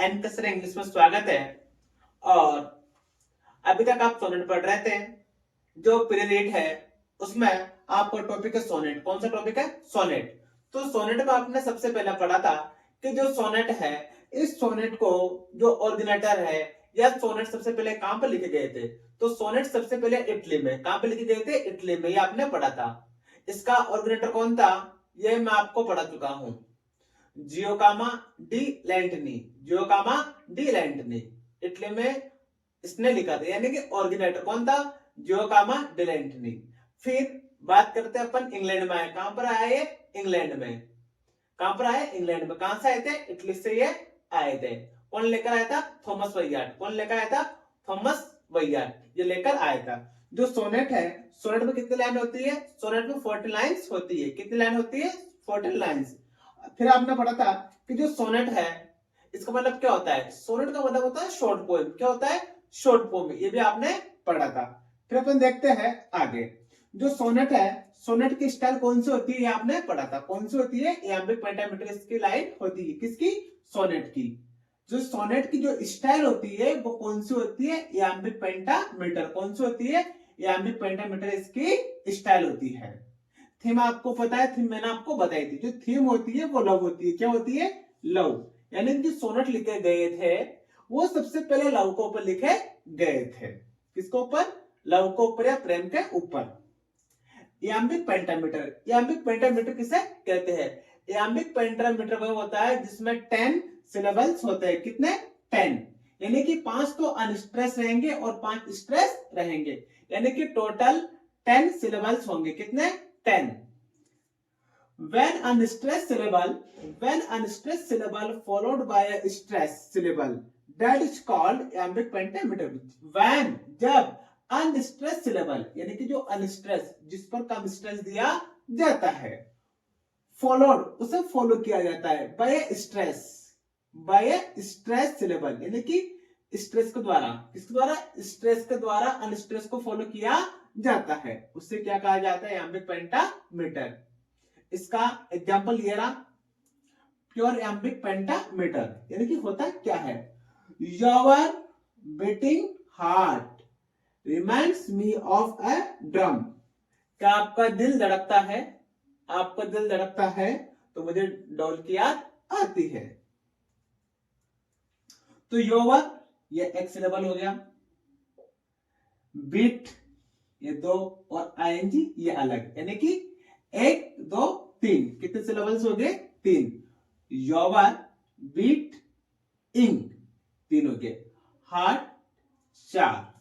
N कसर English में स्वागत है। और अभी तक आप सोनेट पढ़ रहे थे। जो पीरियड है उसमें आपका टॉपिक है सोनेट। कौन सा टॉपिक है? सोनेट। तो सोनेट में आपने सबसे पहले पढ़ा था कि जो सोनेट है, इस सोनेट को जो ऑर्डिनेटर है या सोनेट सबसे पहले कहां पर लिखे गए थे? तो सोनेट सबसे पहले इटली में। कहां पर लिखे गए थे? इटली में। ये आपने पढ़ा था। इसका ऑर्डिनेटर कौन था? ये मैं आपको पढ़ा चुका हूं। जियोकामा डी लैंटनी। जियोकामा डी लैंटनी इटली में इसने लिखा था, यानी कि ऑर्गेनाइटर कौन था? जियोकामा डी लैंटनी। फिर बात करते हैं अपन इंग्लैंड में आए। कहां पर आए ये? इंग्लैंड में। कहां पर आए? इंग्लैंड में। कहां से आए थे? इटली से ये आए थे। कौन लेकर आया था? थॉमस वैयार्ड। कौन लेकर आया था? थॉमस वैयार्ड ये लेकर आया था। जो सोनेट है, सोनेट में कितनी लाइन होती है? सोनेट में 40 लाइन्स होती है। कितनी लाइन होती है? 40 लाइन्स। फिर आपने पढ़ा था कि जो सोनेट है, इसका मतलब क्या होता है? सोनेट का मतलब होता है शॉर्ट पोएम। क्या होता है? Short poem. ये भी आपने पढ़ा था। फिर अपन देखते हैं आगे। जो सोनेट है, सोनेट की स्टाइल कौन सी होती है? ये आपने पढ़ा था। कौन सी होती है? इयाम्बिक पेंटामीटर की लाइन होती है। किसकी? सोनेट की। जो सोनेट की जो स्टाइल होती है वो कौन सी होती है? इयाम्बिक पेंटामीटर। कौन सी होती है? इयाम्बिक पेंटामीटर इसकी स्टाइल होती है। थीम आपको पता है, थीम मैंने आपको बताई थी। जो थीम होती है वो लव होती है। क्या होती है? लव। यानी जो सोनेट लिखे गए थे वो सबसे पहले लव के ऊपर लिखे गए थे। किसके ऊपर? लव के ऊपर या प्रेम के ऊपर। इयाम्बिक पेंटामीटर। इयाम्बिक पेंटामीटर किसे कहते हैं? इयाम्बिक पेंटामीटर वो होता है जिसमें 10 सिलेबल्स होते हैं। कितने? 10। यानी कि 5 तो अनस्ट्रेस रहेंगे और 5 स्ट्रेस रहेंगे, यानी कि टोटल 10 सिलेबल्स होंगे। कितने? 10। When unstressed syllable followed by a stressed syllable, that is called iambic pentameter. When जब unstressed syllable यानी कि जो unstressed जिस पर कम स्ट्रेस दिया जाता है, followed उसे फॉलो किया जाता है by a stress syllable यानी कि स्ट्रेस के द्वारा। किसके द्वारा? स्ट्रेस के द्वारा अनस्ट्रेस को फॉलो किया जाता है, उससे क्या कहा जाता है? iambic pentameter। इसका एग्जाम्पल ये रहा, प्योर एम्बिक पेंटामीटर। यानी कि होता क्या है? Your beating heart reminds me of a drum. क्या आपका दिल धड़कता है? आपका दिल धड़कता है तो मुझे ढोल की याद आती है। तो योर ये एक सिलेबल हो गया, बीट ये 2 और आईएनजी ये अलग, यानी कि 1 2 3। कितने सिलेबल्स हो गए? 3। योवर, बीट, इंग 3 हो गए। हार्ट 4।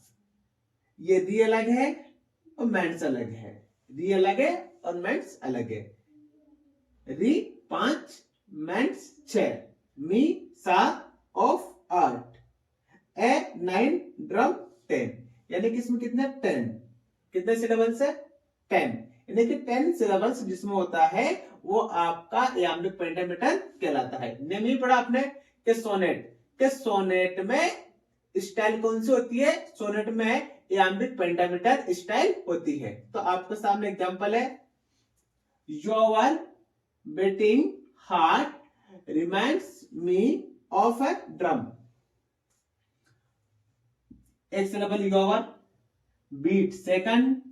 ये री अलग है और मेंस अलग है। री अलग है और मेंस अलग है। Re 5, minds 6, me 7, of 8, a 9, drum 10। यानी कि इसमें कितने? 10। कितने सिलेबल्स है? 10। यानी कि 10 सिलेबल्स जिसमें होता है वो आपका इयाम्बिक पेंटामीटर कहलाता है। नेम ही पढ़ा आपने कि सोनेट। के सोनेट में स्टाइल कौन सी होती है? सोनेट में इयाम्बिक पेंटामीटर स्टाइल होती है। तो आपके सामने एग्जांपल है, your beating heart reminds me of a drum. एक syllable your, beat second,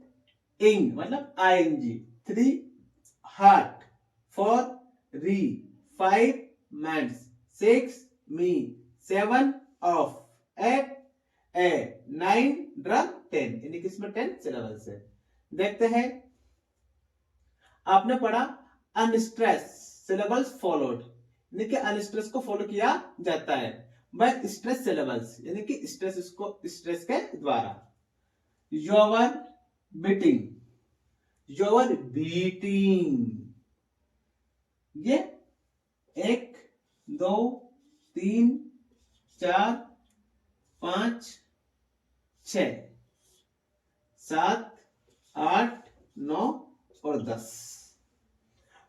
ing मतलब ING 3, heart 4, re 5, minds 6, me 7, of 8, a 9, drum 10। यानी कि इसमें 10 सिलेबल्स है। देखते हैं, आपने पढ़ा अनस्ट्रेस सिलेबल्स फॉलोड, यानी कि अनस्ट्रेस को फॉलो किया जाता है बाय स्ट्रेस सिलेबल्स, यानी कि स्ट्रेस के द्वारा। योर बीटिंग, योर बीटिंग ये 1 2 3 4 5 6 7 8 9 और 10।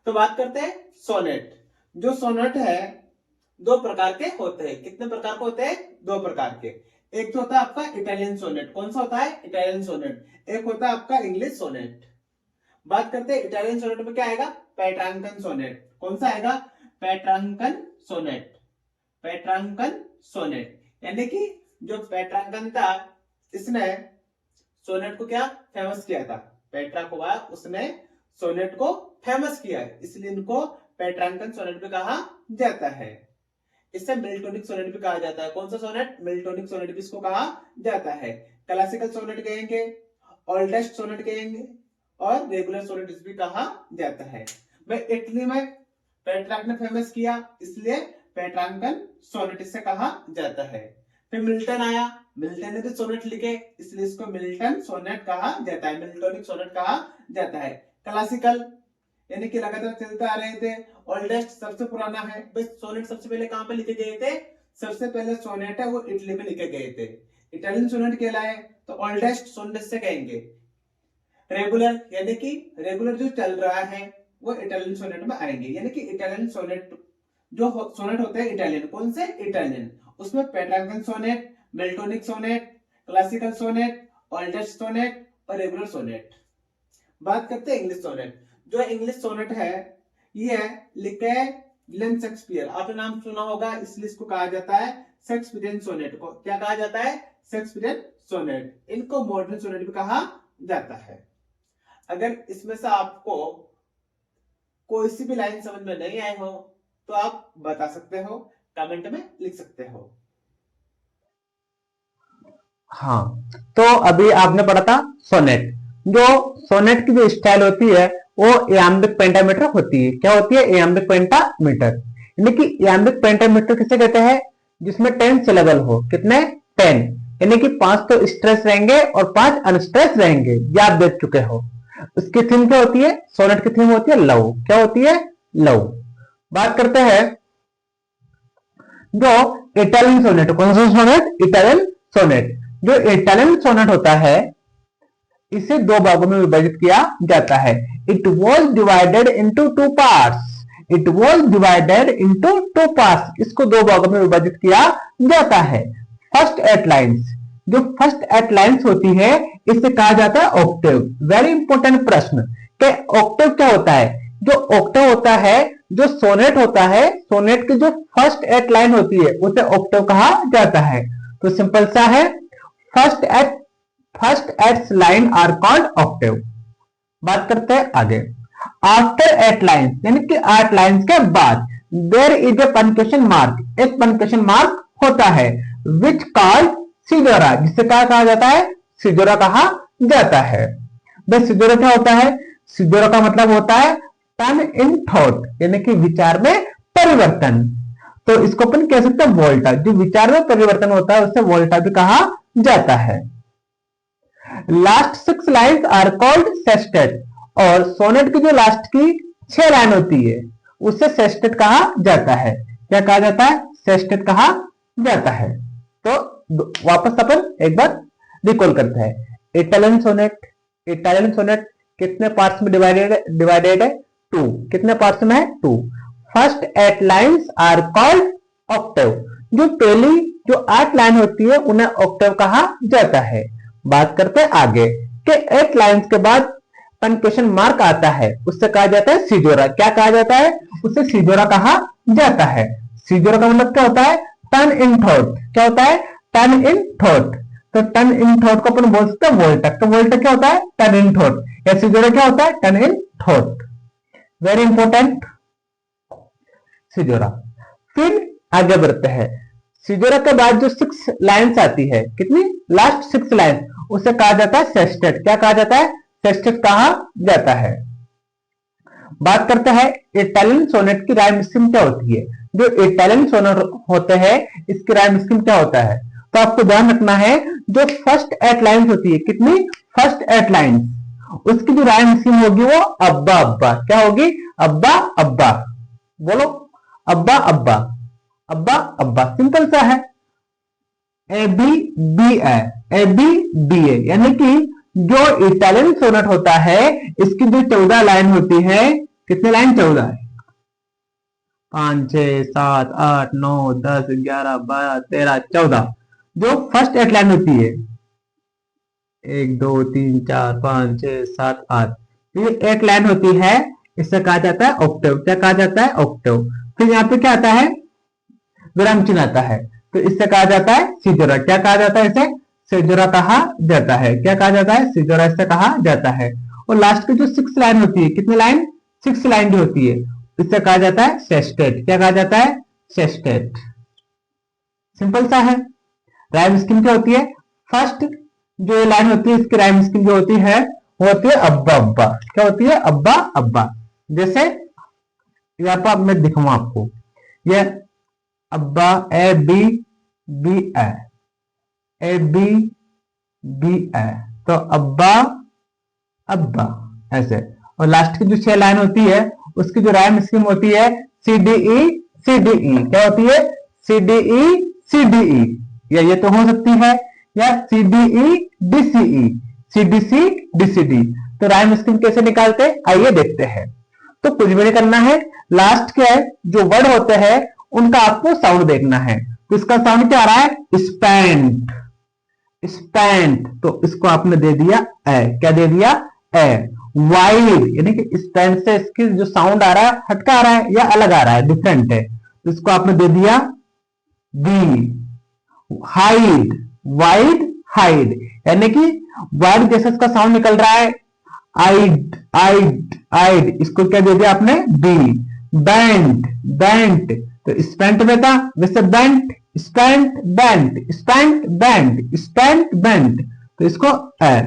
तो बात करते हैं सोनेट। जो सोनेट है 2 प्रकार के होते हैं। कितने प्रकार के होते हैं? 2 प्रकार के। एक तो होता है आपका इटालियन सोनेट। कौन सा होता है? Italian sonnet. एक होता है आपका इंग्लिश सोनेट। बात करते हैं इटालियन सोनेट में क्या आएगा? पेट्रांकन सोनेट। कौन सा आएगा? पेट्रांकन सोनेट। पेट्रांकन सोनेट, यानी कि जो पेट्रांकन था इसने सोनेट को क्या फेमस किया था, पेट्रा को उसने सोनेट को फेमस किया है, इसलिए इनको पेट्रांकन सोनेट भी कहा जाता है। इसे मिल्टोनिक सोनेट भी कहा जाता है। कौन सा सोनेट? मिल्टोनिक सोनेट भी इसको कहा जाता है। क्लासिकल सोनेट कहेंगे, ओल्डेस्ट सोनेट कहेंगे और रेगुलर सोनेट भी कहा जाता है। भाई इटली में पेट्रार्क ने फेमस किया इसलिए पेट्रांकन सोनेट इसे कहा जाता है। फिर मिल्टन आया, मिल्टन ने भी सोनेट लिखे इसलिए इसको मिल्टन सोनेट कहा जाता है, मिल्टोनिक सोनेट कहा जाता है। क्लासिकल यानी कि लगातार चलते आ रहे थे। ओल्डेस्ट सबसे पुराना है। बस सोनेट सबसे पहले कहां पे लिखे गए थे? सबसे पहले सोनेट है वो इटली में लिखे गए थे, इटालियन सोनेट कहलाए तो ओल्डेस्ट सोनेट से कहेंगे। रेगुलर यानी कि रेगुलर जो चल रहा है वो इटालियन सोनेट में आएंगे, यानी कि इटालियन सोनेट जो सोनेट होते हैं इटालियन, कौन से? इटालियन, उसमें Petrarchan sonnet, Miltonic sonnet, classical sonnet, oldest sonnet और रेगुलर सोनेट। बात करते हैं इंग्लिश सोनेट। जो इंग्लिश सोनेट है ये लिखे विलियम शेक्सपियर, आपने नाम सुना होगा इसलिए इसको कहा जाता है शेक्सपियरियन सोनेट को। क्या कहा जाता है? Shakespearean sonnet. इनको मॉडर्न सोनेट भी कहा जाता है। अगर इसमें से आपको कोई सी भी लाइन समझ में नहीं आए हो तो आप बता सकते हो, कमेंट में लिख सकते हो। हाँ, तो अभी आपने पढ़ा था सोनेट। जो सोनेट की जो स्टाइल होती है वो इयाम्बिक पेंटामीटर होती है। क्या होती है? इयाम्बिक पेंटामीटर। यानी कि इयाम्बिक पेंटामीटर किसे कहते हैं? जिसमें 10 सिलेबल हो। कितने? 10। यानी कि 5 तो स्ट्रेस रहेंगे और 5 अनस्ट्रेस रहेंगे, ये आप देख चुके हो। उसकी थीम क्या होती है? सोनेट की थीम होती है लव। क्या होती है? लव। बात करते हैं जो इटालियन सोनेट। कौन सा सोनेट? Italian sonnet. जो इटालियन सोनेट होता है इसे दो भागों में विभाजित किया जाता है। It was divided into two parts. It was divided into two parts. इसको दो भागों में विभाजित किया जाता है। फर्स्ट 8 लाइन्स, जो फर्स्ट 8 लाइन्स होती है इसे कहा जाता है ऑक्टेव। वेरी इंपॉर्टेंट प्रश्न कि ऑक्टेव क्या होता है? जो ऑक्टेव होता है, जो सोनेट होता है, सोनेट की जो फर्स्ट 8 लाइन होती है उसे ऑक्टेव कहा जाता है। तो सिंपल सा है, first 8 line are called octave. बात करते हैं आगे। आफ्टर 8 लाइन्स यानी कि 8 लाइन्स के बाद there is a punctuation mark. एक पंक्चुएशन मार्क होता है विच कॉल्ड सिजोरा, जिसे क्या कहा जाता है? सिजोरा कहा जाता है। बस सिजोरा क्या होता है? सिजोरा का मतलब होता है टर्न इन थॉट, यानी कि विचार में परिवर्तन। तो इसको अपन कह सकते हैं वोल्टा। जो विचार में परिवर्तन होता है उसे वोल्टा भी कहा जाता है। Last 6 lines are called sestet. और सोनेट की जो लास्ट की 6 लाइन होती है उसे सेस्टेट कहा जाता है। क्या कहा जाता है? सेस्टेट कहा जाता है। तो वापस अपन एक बार रिकॉल करते हैं। इटालियन सोनेट, इटालियन सोनेट कितने पार्ट्स में डिवाइडेड है? 2। कितने पार्ट्स में है? 2। First 8 lines are called octave. जो पहली जो 8 लाइन होती है उन्हें ऑक्टेव कहा जाता है। बात करते हैं आगे कि 8 लाइन्स के बाद पंक्चुएशन मार्क आता है उससे कहा जाता है सिजोरा। क्या कहा जाता है? उसे सिजोरा कहा जाता है। सिजोरा का मतलब क्या होता है? Turn in thought. क्या होता है? Turn in thought. तो टर्न इन थॉट को अपन बोल सकते हैं वोल्टा। तो वोल्टा क्या होता है? Turn in thought. या सिजोरा क्या होता है? Turn in thought. Very important caesura. फिर आगे बढ़ते हैं। सिजोरा के बाद जो 6 लाइन्स आती है, कितनी? लास्ट 6 लाइन, उसे कहा जाता है सेस्टेट। क्या कहा जाता है? सेस्टेट कहा जाता है। बात करते हैं इटालियन सोनेट की राइम स्कीम क्या होती है। जो इटालियन सोनेट होते हैं इसकी राइम स्कीम क्या होता है? तो आपको ध्यान रखना है जो फर्स्ट 8 लाइन्स होती है, कितनी? फर्स्ट 8 लाइन्स, उसकी जो राइम स्कीम होगी वो अब्बा अब्बा। क्या होगी? अब्बा अब्बा। बोलो, अब्बा अब्बा, अब्बा अब्बा। सिंपल सा है। A B B A B B A, यानी कि जो इटालियन सोनेट होता है इसकी जो 14 लाइन होती है, कितने लाइन? 14 है। 5 6 7 8 9 10 11 12 13 14। जो फर्स्ट 8 लाइन होती है 1 2 3 4 5 6 7 8, ये 8 लाइन होती है, इससे कहा जाता है ऑक्टेव। क्या कहा जाता है? ऑक्टेव। फिर यहाँ पे क्या आता है? विराम चिन्ह आता है, तो इससे कहा जाता है सिजोरा। क्या कहा जाता है इसे? सिजोरा कहा जाता है। क्या कहा जाता है? सिजोरा इससे कहा जाता है। और लास्ट की जो 6 लाइन होती है, कितनी लाइन? 6 लाइन जो होती है, इससे कहा जाता है सेस्टेट। क्या कहा जाता है? सेस्टेट। सिंपल सा है। राइम स्कीम क्या होती है? फर्स्ट जो ये लाइन होती है इसकी राइम स्कीम जो होती है वो होती है अब्बा अब्बा। क्या होती है? अब्बा अब्बा। जैसे यहाँ पर मैं दिखाऊंगा आपको, ये ABBA, A B, B A B, B A, तो अब्बा अब्बा ऐसे। और लास्ट की जो 6 लाइन होती है उसकी जो राइम स्कीम होती है सी डी ई सी डी ई। क्या होती है? सी डी ई सी डी ई, या ये तो हो सकती है, या C D E D C E, C D C D C D. तो राइम स्कीम कैसे निकालते हैं आइए देखते हैं। तो कुछ भी नहीं करना है, लास्ट के जो वर्ड होते हैं उनका आपको साउंड देखना है। तो इसका साउंड क्या आ रहा है? स्पैंट, स्पैंट। तो इसको आपने दे दिया ए। क्या दे दिया? ए। वाइड, यानी कि स्पैंट से इसकी जो साउंड आ रहा है हटका आ रहा है या अलग आ रहा है, डिफरेंट है, तो इसको आपने दे दिया बी। हाइड, वाइड हाइड, यानी कि वाइड जैसे इसका साउंड निकल रहा है आइड आइड आइड, इसको क्या दे दिया आपने? बी। बैंड, बैंड, तो स्पेंट में था वैसे band, spent band, spent band, spent band, तो इसको ए।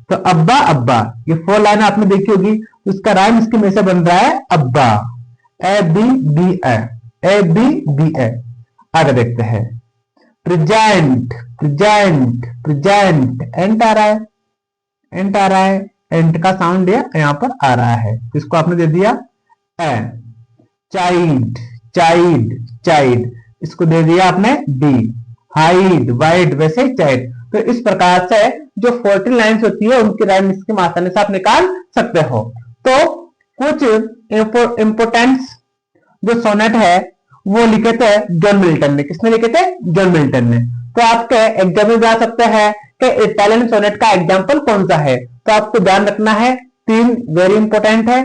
तो अब्बा अब्बा, ये 4 लाइन आपने देखी होगी, तो इसका राइम स्कीम ऐसे बन रहा है ABBA, A B B A B B A. आगे देखते हैं। प्रेजेंट, प्रेजेंट, प्रेजेंट, एंट आ रहा है, एंट आ रहा है, एंट का साउंड यहाँ पर आ रहा है, तो इसको आपने दे दिया ए। चाइल्ड, चाइल्ड, चाइल्ड, इसको दे दिया आपने डी। हाइड, वाइड, वैसे चाइल्ड। तो इस प्रकार से जो 14 लाइन्स होती है उनकी राइम स्कीम आसानी से आप निकाल सकते हो। तो कुछ इंपोर्टेंट्स जो सोनेट है वो लिखे थे जॉन मिल्टन ने। किसने लिखे थे? जॉन मिल्टन ने। तो आपके एग्जाम में जा सकते हैं कि इटालियन सोनेट का एग्जाम्पल कौन सा है, तो आपको ध्यान रखना है 3 वेरी इंपॉर्टेंट है।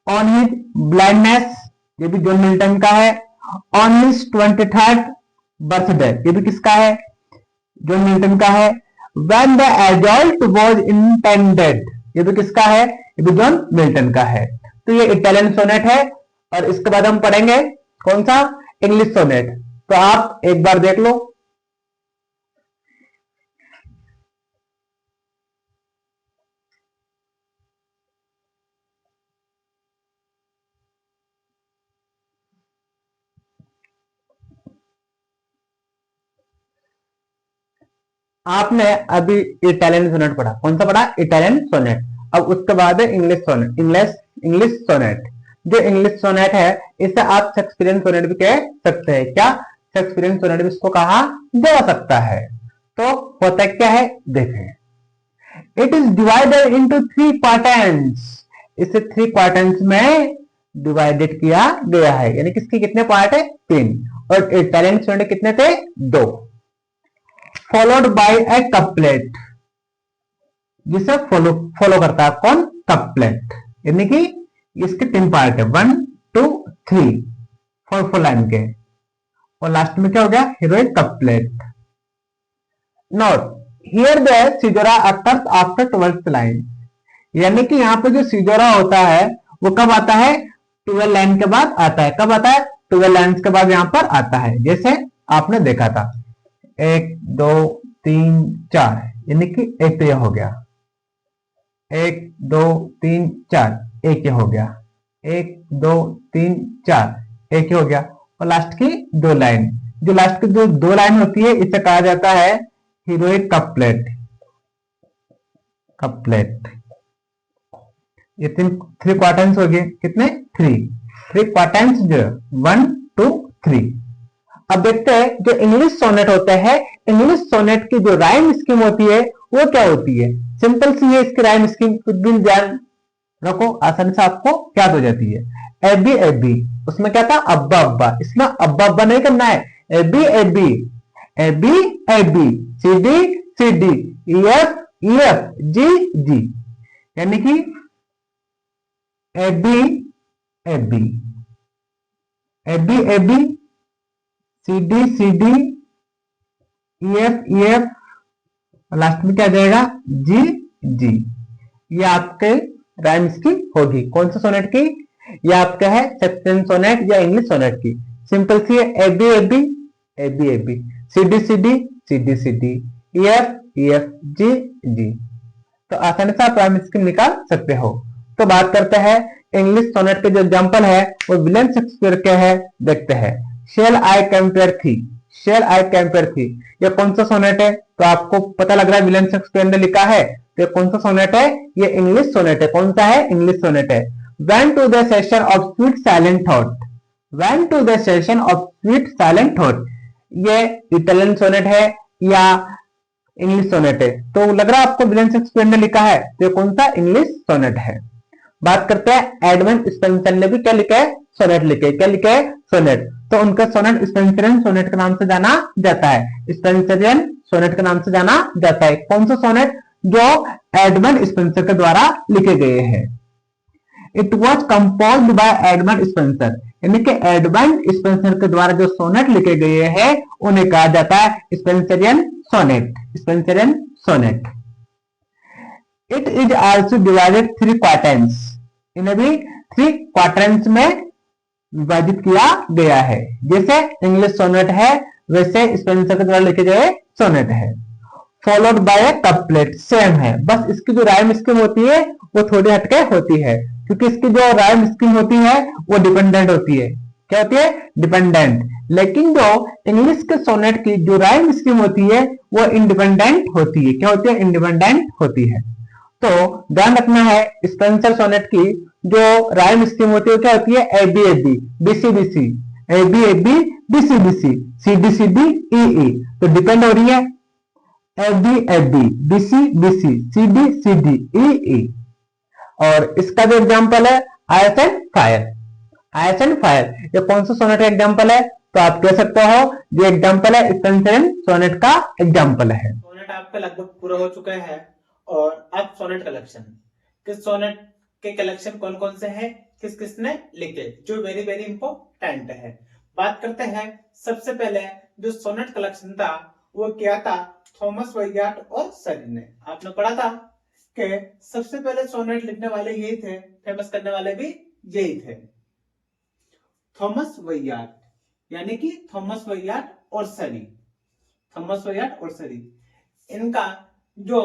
ऑन हिज ब्लाइंडनेस, ये भी जॉन मिल्टन का है। ऑन हिज 23rd बर्थडे, ये भी किसका है? जॉन मिल्टन का है। When the adult was intended, ये भी किसका है? ये भी जॉन मिल्टन का है। तो ये इटालियन सोनेट है। और इसके बाद हम पढ़ेंगे कौन सा? English sonnet. तो आप एक बार देख लो। आपने अभी इटालियन सोनेट पढ़ा, कौन सा पढ़ा? Italian sonnet. अब उसके बाद है इंग्लिश सोनेट, इंग्लिश सोनेट। जो इंग्लिश सोनेट है इसे आप शेक्सपियरियन सोनेट भी कह सकते हैं। क्या? शेक्सपियरियन सोनेट भी इसको कहा जा सकता है। तो होता क्या है देखें। इट इज डिवाइडेड इनटू 3 क्वार्टेंस, इसे 3 क्वार्टेंस में डिवाइडेड किया गया है, यानी किसके कितने पार्ट है? 3। और इटालियन सोनेट कितने थे? 2। फॉलोड बाय ए कपलेट, जिसे फॉलो करता है कौन? कपलेट, यानी कि इसके 3 पार्ट है, 1 2 3, 4 लाइन के। और लास्ट में क्या हो गया? Heroic couplet. Note here the caesura occurs after 12th line, यानी कि यहाँ पे जो सिजोरा होता है वो कब आता है? 12 लाइन के बाद आता है। कब आता है? 12 लाइन के बाद यहाँ पर आता है। जैसे आपने देखा था 1 2 3 4, यानी कि एक तो यह हो गया, 1 2 3 4, एक ये हो गया, 1 2 3 4, एक ही हो गया। और लास्ट की 2 लाइन, जो लास्ट की जो 2 लाइन होती है इसे कहा जाता है हीरोइक कपलेट, कपलेट। ये 3 क्वार्टेंस हो गए। कितने? 3 क्वार्टेंस जो 1 2 3। अब देखते हैं जो इंग्लिश सोनेट होते हैं, इंग्लिश सोनेट की जो राइम स्कीम होती है वो क्या होती है? सिंपल सी है इसकी राइम स्कीम, कुछ भी ध्यान रखो, आसानी से आपको याद हो जाती है। एबी एबी, उसमें क्या था? अब्बा अब्बा। इसमें अब्बा अब्बा नहीं करना है, AB AB, AB AB, C D C D, EF EF, G G, यानी कि AB AB, AB AB, C D C D, E F E F, last में क्या जाएगा, जी जी। ये आपके राइम की होगी कौन सा सोनेट की, ये आपका है सेक्शन सोनेट या इंग्लिश सोनेट की। सिंपल सी है, A B A B A B A B, C D C D C D C D, E F G G. तो आसानी से आप राइम स्कीम निकाल सकते हो। तो बात करते हैं इंग्लिश सोनेट के जो एग्जांपल है वो विलियम शेक्सपियर के है, देखते हैं। शेल आई कंपेयर थी, शेल आई कंपेयर थी, ये कौन सा सोनेट है, तो आपको पता लग रहा है विलियम शेक्सपियर ने लिखा है, तो कौन सा सोनेट है, ये इंग्लिश सोनेट है। कौन सा है, इंग्लिश सोनेट है। When to the session of sweet silent thought, when to the session of sweet silent thought, ये इटालियन सोनेट है या इंग्लिश सोनेट है, तो लग रहा है आपको विलियम शेक्सपियर ने लिखा है, तो कौन सा, इंग्लिश सोनेट है। बात करते हैं एडमंड स्पेंसर ने भी क्या लिखा है, सोनेट लिखे, क्या लिखे है, सोनेट। तो उनका सोनेट स्पेंसरियन सोनेट के नाम से जाना जाता है, स्पेंसरियन सोनेट के नाम से जाना जाता है। कौन सा सोनेट, जो एडमंड स्पेंसर के द्वारा लिखे गए हैं। It was compose bye Edmund Spenser, यानी कि एडमंड स्पेंसर के द्वारा जो सोनेट लिखे गए हैं उन्हें कहा जाता है Spenserian sonnet, Spenserian sonnet. It is also divided 3 quatrains, इन्हें भी 3 क्वार्टेंस में विभाजित किया गया है। जैसे इंग्लिश सोनेट है वैसे स्पेंसर के द्वारा लिखे गए सोनेट है। Followed by A couplet, same है, बस इसकी जो राइम स्कीम होती है वो थोड़ी हटके होती है, क्योंकि इसकी जो राइम स्कीम होती है वो डिपेंडेंट होती है। क्या होती है, डिपेंडेंट। लेकिन जो इंग्लिश के सोनेट की जो राइम स्कीम होती है वो इंडिपेंडेंट होती है। क्या होती है, इंडिपेंडेंट होती है। तो ध्यान रखना है स्पेंसर सोनेट की जो राइम स्कीम होती है क्या होती है, A B A B, B C B C, A B A B, B C B C, C D C D, E E. तो डिपेंड हो रही है A B A B, B C B C, C D C D, E E. और इसका जो example है ice and fire, ice and fire, ये कौन सा सोनेट का एग्जांपल है, तो आप कह सकते हो ये एग्जांपल है स्पेंसर सोनेट का एग्जांपल है। सोनेट आपका लगभग पूरा हो चुका है और अब सोनेट कलेक्शन, किस सोनेट के कलेक्शन कौन कौन से हैं, किस किसने लिखे, जो वेरी वेरी इंपॉर्टेंट है। बात करते हैं सबसे पहले जो सोनेट कलेक्शन था वो क्या था, थॉमस वैयार्ड और सरी ने। आपने पढ़ा था कि सबसे पहले सोनेट लिखने वाले यही थे, फेमस करने वाले भी यही थे, थॉमस वैयार्ड, यानी कि थॉमस वैयार्ड और सरी, थॉमस वैयार्ड और सरी। इनका जो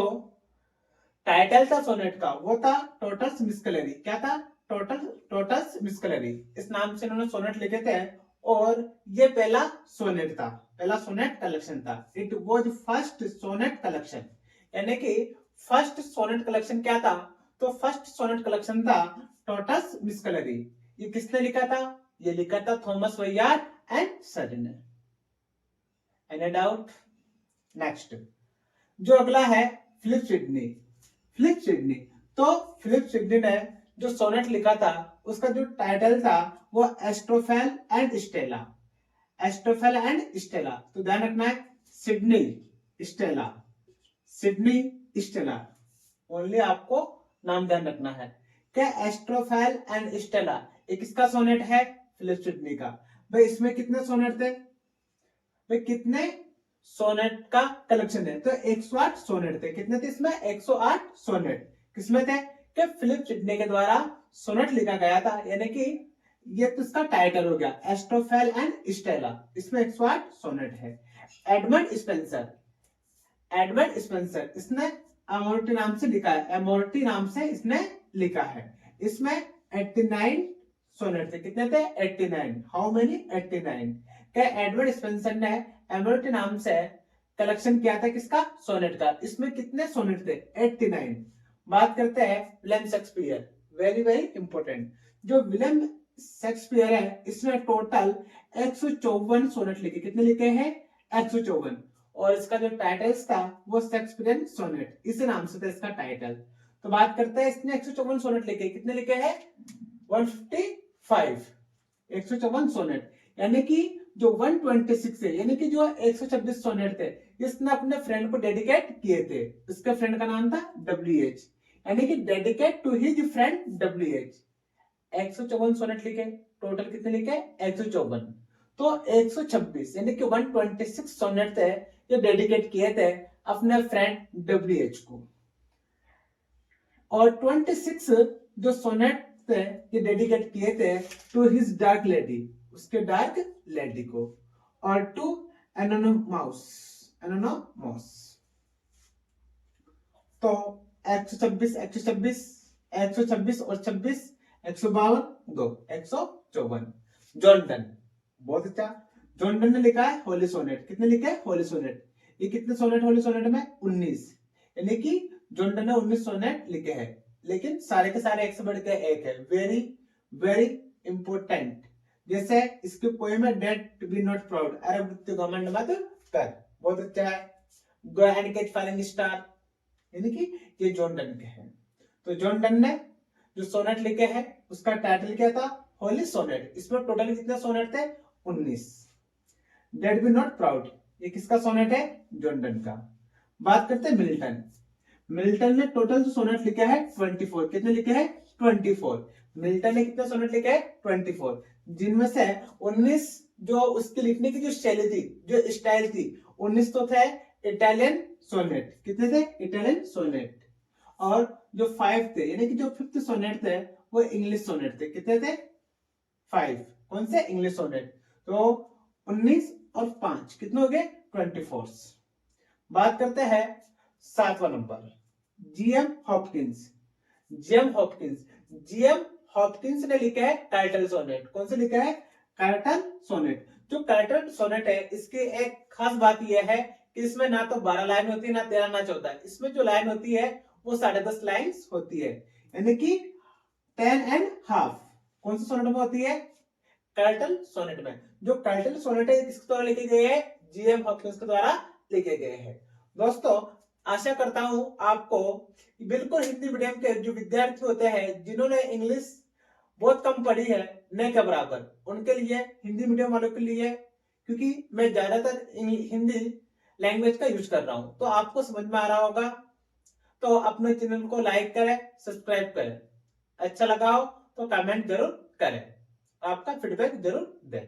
टाइटल था सोनेट का वो था टोटस मिस्कलरी। क्या था, टोटस मिस्कलरी, इस नाम से इन्होंने सोनेट लिखे थे और ये पहला सोनेट था, पहला सोनेट कलेक्शन था। It was first sonnet collection, यानी कि फर्स्ट सोनेट कलेक्शन क्या था, तो फर्स्ट सोनेट कलेक्शन था टोटस मिस्कलरी। ये किसने लिखा था, ये लिखा था थॉमस वैयार्ड एंड सरी ने। Any doubt? नेक्स्ट जो अगला है फिलिप सिडनी, फिलिप सिडनी। तो फिलिप सिडनी ने जो सोनेट लिखा था उसका जो टाइटल था वो एस्ट्रोफेल एंड स्टेला, एस्ट्रोफेल एंड स्टेला। तो ध्यान रखना है Sydney Stella, Sydney Stella, only आपको नाम ध्यान रखना है। क्या एस्ट्रोफेल एंड स्टेला ये किसका सोनेट है, फिलिप सिडनी का। भाई इसमें कितने सोनेट थे, भाई कितने सोनेट का कलेक्शन है, तो 108 सोनेट थे। कितने थे इसमें, 108 सोनेट। किसमें थे, कि फिलिप सिडनी के द्वारा सोनेट लिखा गया था, यानी कि ये तो इसका टाइटल हो गया एस्ट्रोफेल एंड स्टेला, इसमें 108 सोनेट है। एडमंड स्पेंसर, एडमंड स्पेंसर इसने एमोर्टी नाम से लिखा है, एमोर्टी नाम से इसने लिखा है। इसमें 89 सोनेट थे। कितने थे, 89। How many, 89। क्या एडवर्ड स्पेंसर ने एमोर्टी नाम से कलेक्शन किया था किसका, सोनेट का। इसमें कितने सोनेट थे, 89। बात करते हैं William Shakespeare, very very important. जो विलियम शेक्सपियर है इसने टोटल 154 सोनेट लिखे। कितने लिखे हैं, 154। और इसका जो टाइटल्स था वो शेक्सपियरियन सोनेट, इसी नाम से था इसका टाइटल। तो बात करते हैं इसने 154 सोनेट लिखे। कितने लिखे हैं, 155, 154 सोनेट। यानी कि जो 126 है, यानी कि जो 126 सोनेट थे इसने अपने फ्रेंड को डेडिकेट किए थे। उसके फ्रेंड का नाम था WH, यानी कि dedicate to his friend WH। 154 sonnet लिखे, टोटल कितने लिखे, 154। तो 126 यानी कि 126 सोनेट थे जो डेडिकेट किए थे अपने फ्रेंड WH को, और 26 जो सोनेट थे ये डेडिकेट किए थे टू हिज डार्क लेडी, उसके डार्क लेडी को, और टू एनोनिमस। तो 126 126 126 और 26 152 2 154। जॉर्डन, बहुत अच्छा, जॉर्डन ने लिखा है होली सोनेट। कितने लिखे हैं होली सोनेट? ये कितने सोनेट होली सोनेट में? 19, यानी कि जॉर्डन ने 19 सोनेट लिखे हैं, लेकिन सारे के सारे एक से बढ़ के एक है। Very very important. जैसे इसके पोएम है death to be not proud, अरे मृत्यु घमंड मत कर, बहुत अच्छा है। Go and catch falling star, यानी कि ये जॉर्डन के हैं। तो जॉर्डन ने जो सोनेट लिखे हैं उसका टाइटल क्या था? होली सोनेट। इसमें टोटल कितने सोनेट थे? 19। डेट बी नॉट प्राउड, ये किसका सोनेट है? जॉर्डन का। बात करते हैं मिल्टन। मिल्टन ने टोटल जो सोनेट लिखे हैं 24। कितने लिखे हैं? 24। मिल्टन ने कितने सोनेट लिखे हैं? 24, जिनमें से 19 जो उसके लिखने की जो शैली थी, जो स्टाइल थी, 19 तो थे इटालियन सोनेट। कितने थे? Italian sonnet. और जो 5 थे, यानी कि जो 5th सोनेट थे, वो इंग्लिश सोनेट थे। कितने थे? 5। कौन से? English sonnet. तो 19 और 5 कितने हो गए? 24। बात करते हैं 7वां number, GM Hopkins. GM Hopkins, GM Hopkins ने लिखा है कार्टल सोनेट। कौन से लिखा है? Curtal sonnet. जो कार्टल सोनेट है, इसकी एक खास बात यह है कि इसमें ना तो 12 लाइन होती है, ना 13, ना 14। इसमें जो लाइन होती है वो 10.5 लाइन्स होती है, यानी कि 10.5। कौन से सोनेट में होती है? कार्टल सोनेट में। जो कार्टल सोनेट है किसके द्वारा लिखे गए हैं? जीएम हॉपकिंस के द्वारा लिखे गए हैं। दोस्तों, आशा करता हूं आपको बिल्कुल हिंदी मीडियम के जो विद्यार्थी होते हैं, जिन्होंने इंग्लिश बहुत कम पढ़ी है, न के बराबर, उनके लिए, हिंदी मीडियम वालों के लिए, क्योंकि मैं ज्यादातर हिंदी लैंग्वेज का यूज कर रहा हूं, तो आपको समझ में आ रहा होगा। तो अपने चैनल को लाइक करें, सब्सक्राइब करें। अच्छा लगा हो तो कमेंट जरूर करें, आपका फीडबैक जरूर दें।